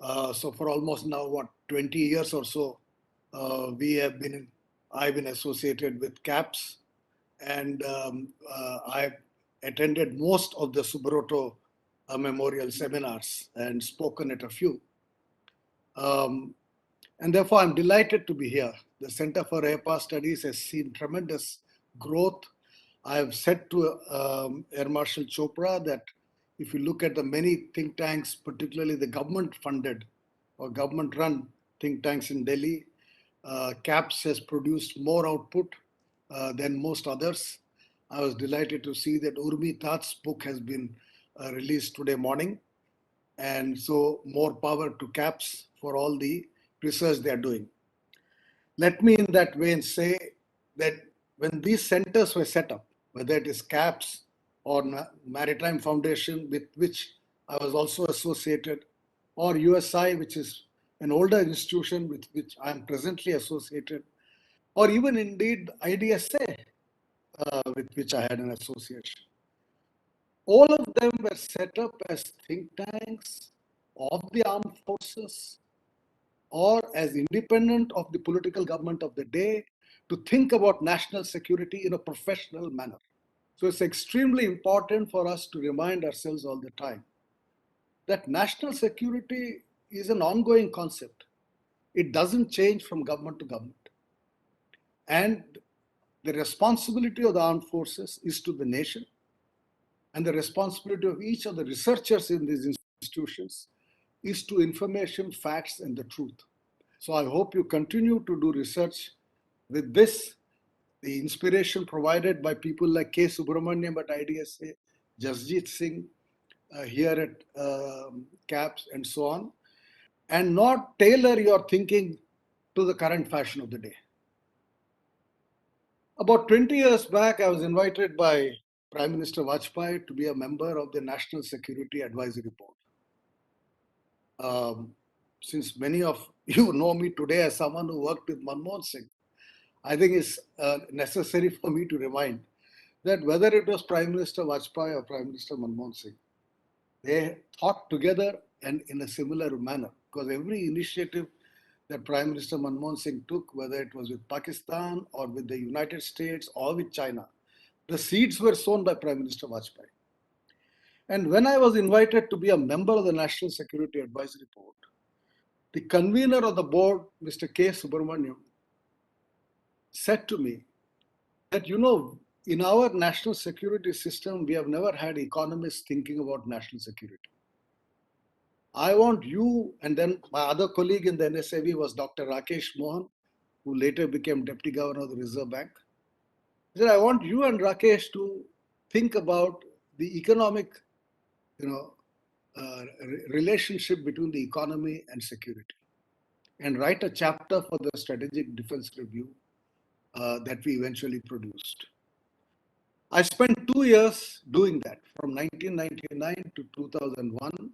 So for almost now, 20 years or so, I've been associated with CAPS, and I've attended most of the Subroto memorial seminars and spoken at a few. Um, and therefore, I'm delighted to be here. The Center for APA Studies has seen tremendous growth. I have said to Air Marshal Chopra that if you look at the many think tanks, particularly the government funded or government run think tanks in Delhi, CAPS has produced more output than most others. I was delighted to see that Urmi That's book has been released today morning. And so more power to CAPS for all the research they are doing. Let me in that vein say that when these centers were set up, whether it is CAPS or Maritime Foundation, with which I was also associated, or USI, which is an older institution with which I am presently associated, or even indeed IDSA, with which I had an association. All of them were set up as think tanks of the armed forces or as independent of the political government of the day to think about national security in a professional manner. So it's extremely important for us to remind ourselves all the time that national security is an ongoing concept. It doesn't change from government to government. And the responsibility of the armed forces is to the nation, and the responsibility of each of the researchers in these institutions is to information, facts, and the truth. So I hope you continue to do research with this, the inspiration provided by people like K. Subramaniam at IDSA, Jasjit Singh here at CAPS, and so on, and not tailor your thinking to the current fashion of the day. About 20 years back, I was invited by Prime Minister Vajpayee to be a member of the National Security Advisory Board. Since many of you know me today as someone who worked with Manmohan Singh, I think it's necessary for me to remind that whether it was Prime Minister Vajpayee or Prime Minister Manmohan Singh, they thought together and in a similar manner, because every initiative that Prime Minister Manmohan Singh took, whether it was with Pakistan or with the United States or with China, the seeds were sown by Prime Minister Vajpayee. And when I was invited to be a member of the National Security Advisory Board, the convener of the board, Mr. K. Subramaniam, said to me that, in our national security system, we have never had economists thinking about national security. I want you, and then my other colleague in the NSAV was Dr. Rakesh Mohan, who later became Deputy Governor of the Reserve Bank. He said, I want you and Rakesh to think about the economic, relationship between the economy and security, and write a chapter for the Strategic Defense Review that we eventually produced. I spent 2 years doing that, from 1999 to 2001,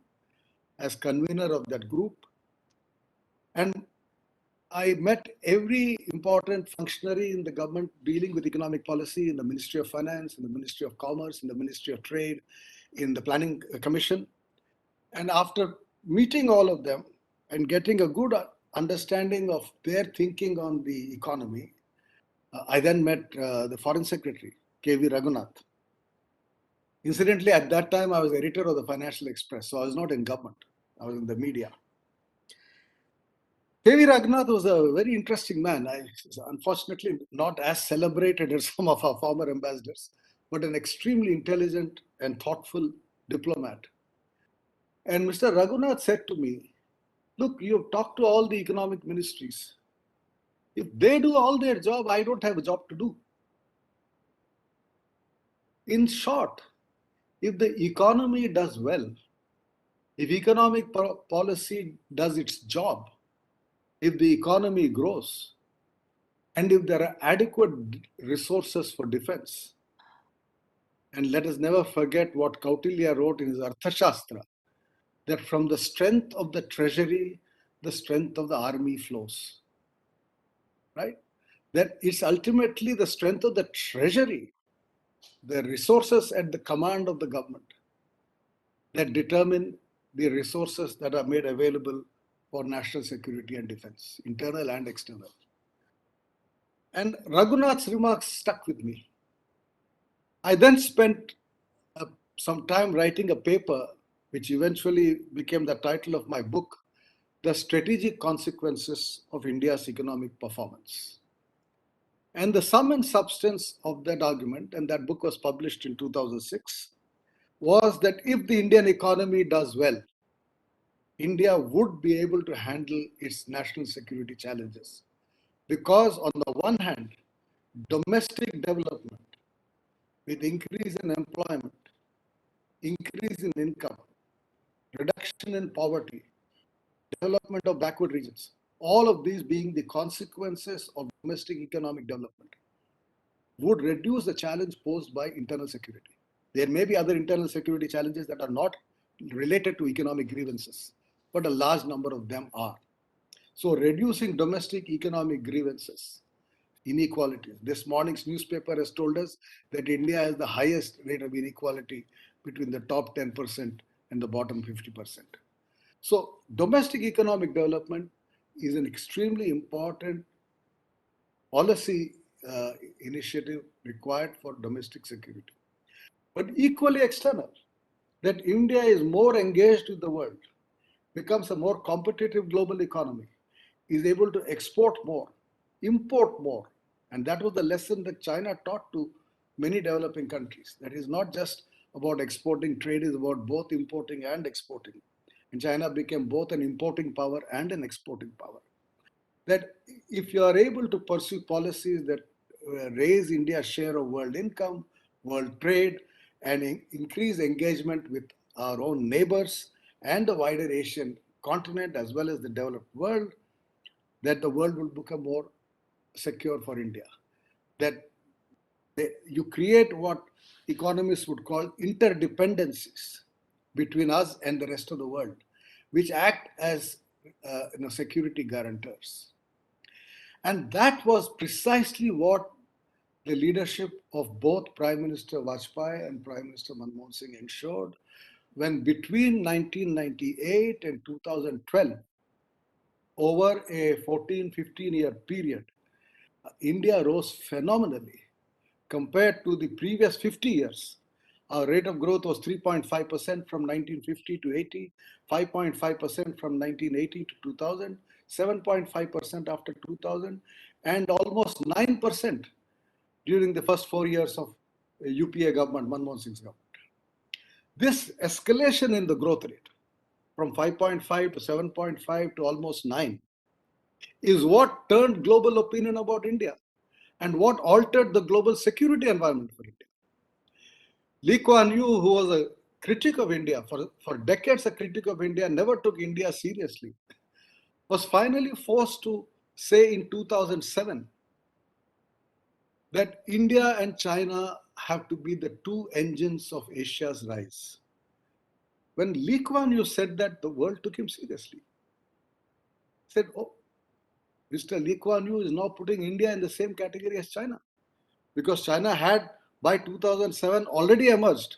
as convener of that group. And I met every important functionary in the government dealing with economic policy, in the Ministry of Finance, in the Ministry of Commerce, in the Ministry of Trade, in the Planning Commission. And after meeting all of them and getting a good understanding of their thinking on the economy, I then met the Foreign Secretary, K.V. Raghunath. Incidentally, at that time, I was editor of the Financial Express, so I was not in government. I was in the media. K.V. Raghunath was a very interesting man. Unfortunately, not as celebrated as some of our former ambassadors, but an extremely intelligent and thoughtful diplomat. And Mr. Raghunath said to me, look, you've talked to all the economic ministries. If they do all their job, I don't have a job to do. In short, if the economy does well, if economic policy does its job, if the economy grows, and if there are adequate resources for defense, and let us never forget what Kautilya wrote in his Arthashastra, that from the strength of the treasury, the strength of the army flows. Right? That it's ultimately the strength of the treasury, the resources at the command of the government, that determine the resources that are made available for national security and defense, internal and external. And Raghunath's remarks stuck with me. I then spent some time writing a paper, which eventually became the title of my book, The Strategic Consequences of India's Economic Performance. And the sum and substance of that argument, and that book was published in 2006, was that if the Indian economy does well, India would be able to handle its national security challenges. Because, on the one hand, domestic development with increase in employment, increase in income, reduction in poverty, development of backward regions, all of these being the consequences of domestic economic development, would reduce the challenge posed by internal security. There may be other internal security challenges that are not related to economic grievances, but a large number of them are. So, reducing domestic economic grievances, inequalities. This morning's newspaper has told us that India has the highest rate of inequality between the top 10% and the bottom 50%. So, domestic economic development is an extremely important policy initiative required for domestic security. But equally external, that India is more engaged with the world, becomes a more competitive global economy, is able to export more, import more. And that was the lesson that China taught to many developing countries. That is not just about exporting, trade is about both importing and exporting. And China became both an importing power and an exporting power. That if you are able to pursue policies that raise India's share of world income, world trade, and increase engagement with our own neighbors and the wider Asian continent as well as the developed world, that the world will become more secure for India. That you create what economists would call interdependencies between us and the rest of the world, which act as security guarantors. And that was precisely what the leadership of both Prime Minister Vajpayee and Prime Minister Manmohan Singh ensured when between 1998 and 2012, over a 14-15 year period, India rose phenomenally compared to the previous 50 years. Our rate of growth was 3.5% from 1950 to 80, 5.5% from 1980 to 2000, 7.5% after 2000, and almost 9% during the first 4 years of UPA government, Manmohan Singh's government. This escalation in the growth rate from 5.5 to 7.5 to almost 9 is what turned global opinion about India and what altered the global security environment for India. Lee Kuan Yew, who was a critic of India, for decades a critic of India, never took India seriously, was finally forced to say in 2007 that India and China have to be the two engines of Asia's rise. When Lee Kuan Yew said that, the world took him seriously. Said, oh, Mr. Lee Kuan Yew is now putting India in the same category as China. Because China had, by 2007, already emerged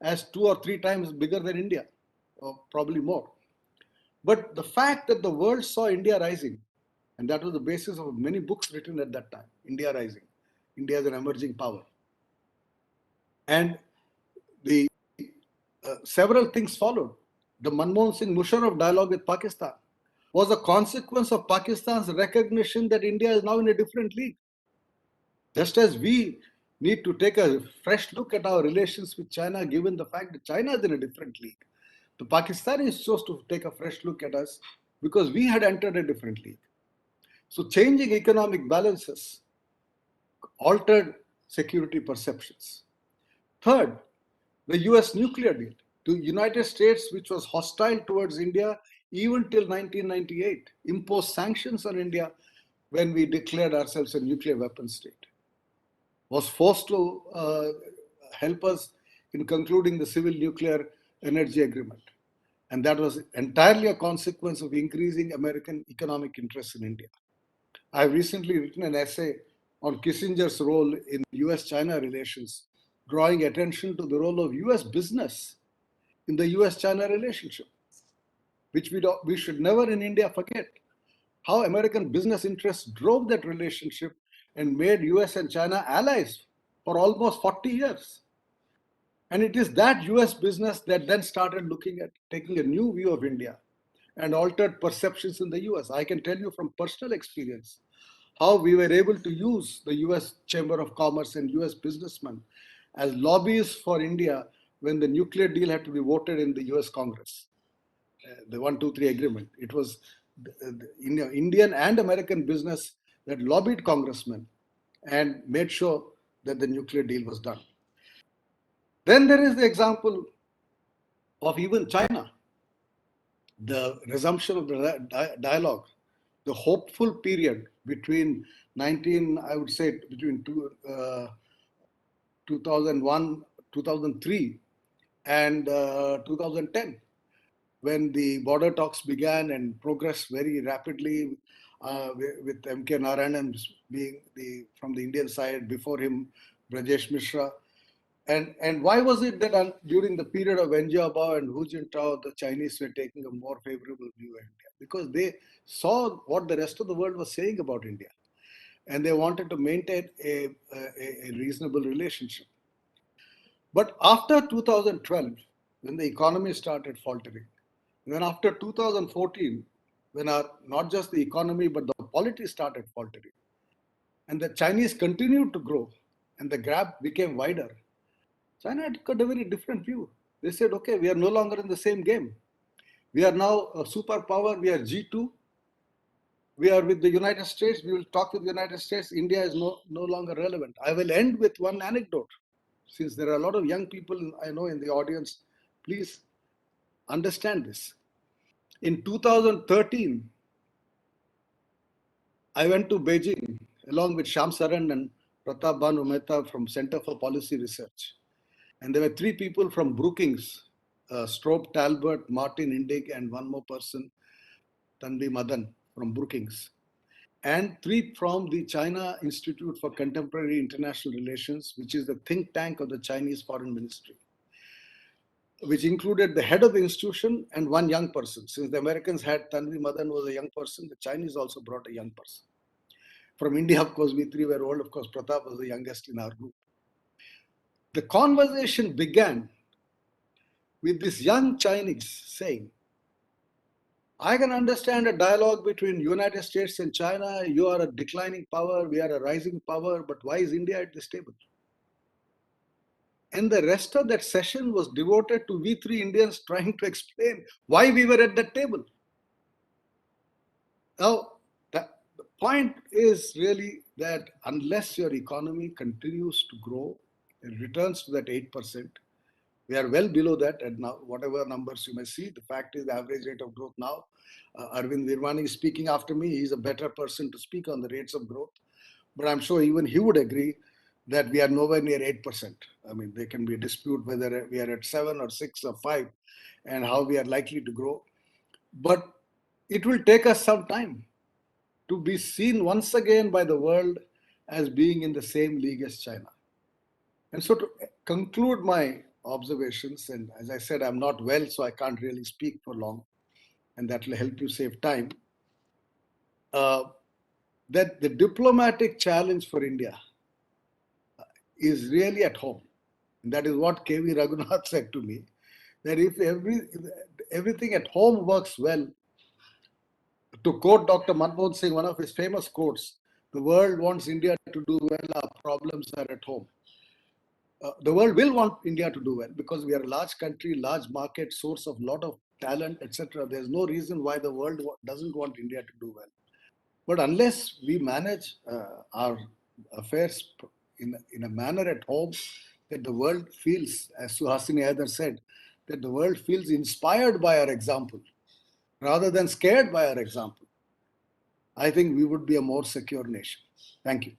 as 2 or 3 times bigger than India, or probably more. But the fact that the world saw India rising, and that was the basis of many books written at that time, India rising, India as an emerging power. And the several things followed. The Manmohan Singh Musharraf dialogue with Pakistan was a consequence of Pakistan's recognition that India is now in a different league. Just as we need to take a fresh look at our relations with China, given the fact that China is in a different league, the Pakistanis chose to take a fresh look at us because we had entered a different league. So changing economic balances altered security perceptions. Third, the US nuclear deal. The United States, which was hostile towards India even till 1998, imposed sanctions on India when we declared ourselves a nuclear weapons state, was forced to help us in concluding the civil nuclear energy agreement. And that was entirely a consequence of increasing American economic interest in India. I have recently written an essay on Kissinger's role in US-China relations, drawing attention to the role of US business in the US-China relationship. which we should never in India forget. How American business interests drove that relationship and made US and China allies for almost 40 years. And it is that US business that then started looking at taking a new view of India and altered perceptions in the US. I can tell you from personal experience how we were able to use the US Chamber of Commerce and US businessmen as lobbyists for India when the nuclear deal had to be voted in the US Congress, the 123 agreement. It was Indian and American business that lobbied congressmen and made sure that the nuclear deal was done. Then there is the example of even China, the resumption of the dialogue, the hopeful period between 19, I would say between 2001, 2003 and 2010, when the border talks began and progressed very rapidly with M.K. Narayanan being from the Indian side, before him Brajesh Mishra. And why was it that during the period of Wen Jiabao and Hu Jintao, the Chinese were taking a more favorable view of India? Because they saw what the rest of the world was saying about India, and they wanted to maintain a reasonable relationship. But after 2012, when the economy started faltering, then after 2014, when not just the economy but the polity started faltering, and the Chinese continued to grow, and the gap became wider, China took a very different view. They said, okay, we are no longer in the same game. We are now a superpower. We are G2. We are with the United States. We will talk with the United States. India is no longer relevant. I will end with one anecdote. Since there are a lot of young people I know in the audience, please understand this. In 2013, I went to Beijing along with Sham Saran and Pratap Banu Mehta from Center for Policy Research. And there were three people from Brookings, Strobe Talbot, Martin Indig, and one more person, Tanvi Madan from Brookings. And three from the China Institute for Contemporary International Relations, which is the think tank of the Chinese Foreign Ministry, which included the head of the institution and one young person. Since the Americans had Tanvi Madan was a young person, the Chinese also brought a young person. From India, of course, we three were old. Of course, Pratap was the youngest in our group. The conversation began with this young Chinese saying, I can understand a dialogue between United States and China. You are a declining power, we are a rising power, but why is India at this table? And the rest of that session was devoted to we three Indians trying to explain why we were at that table. Now, the point is really that unless your economy continues to grow and returns to that 8%, we are well below that, and now whatever numbers you may see, the fact is the average rate of growth now. Arvind Virmani is speaking after me. He's a better person to speak on the rates of growth, but I'm sure even he would agree that we are nowhere near 8%. I mean, there can be a dispute whether we are at 7 or 6 or 5 and how we are likely to grow. But it will take us some time to be seen once again by the world as being in the same league as China. And so to conclude my observations, and as I said, I'm not well, so I can't really speak for long, and that will help you save time, uh, that the diplomatic challenge for India is really at home. And that is what K.V. Raghunath said to me, that if everything at home works well, to quote Dr. Manmohan Singh, one of his famous quotes, the world wants India to do well, our problems are at home. The world will want India to do well because we are a large country, large market, source of lot of talent, etc. There's no reason why the world doesn't want India to do well. But unless we manage our affairs in a manner at home that the world feels, as Suhasini Haidar said, that the world feels inspired by our example rather than scared by our example, I think we would be a more secure nation. Thank you.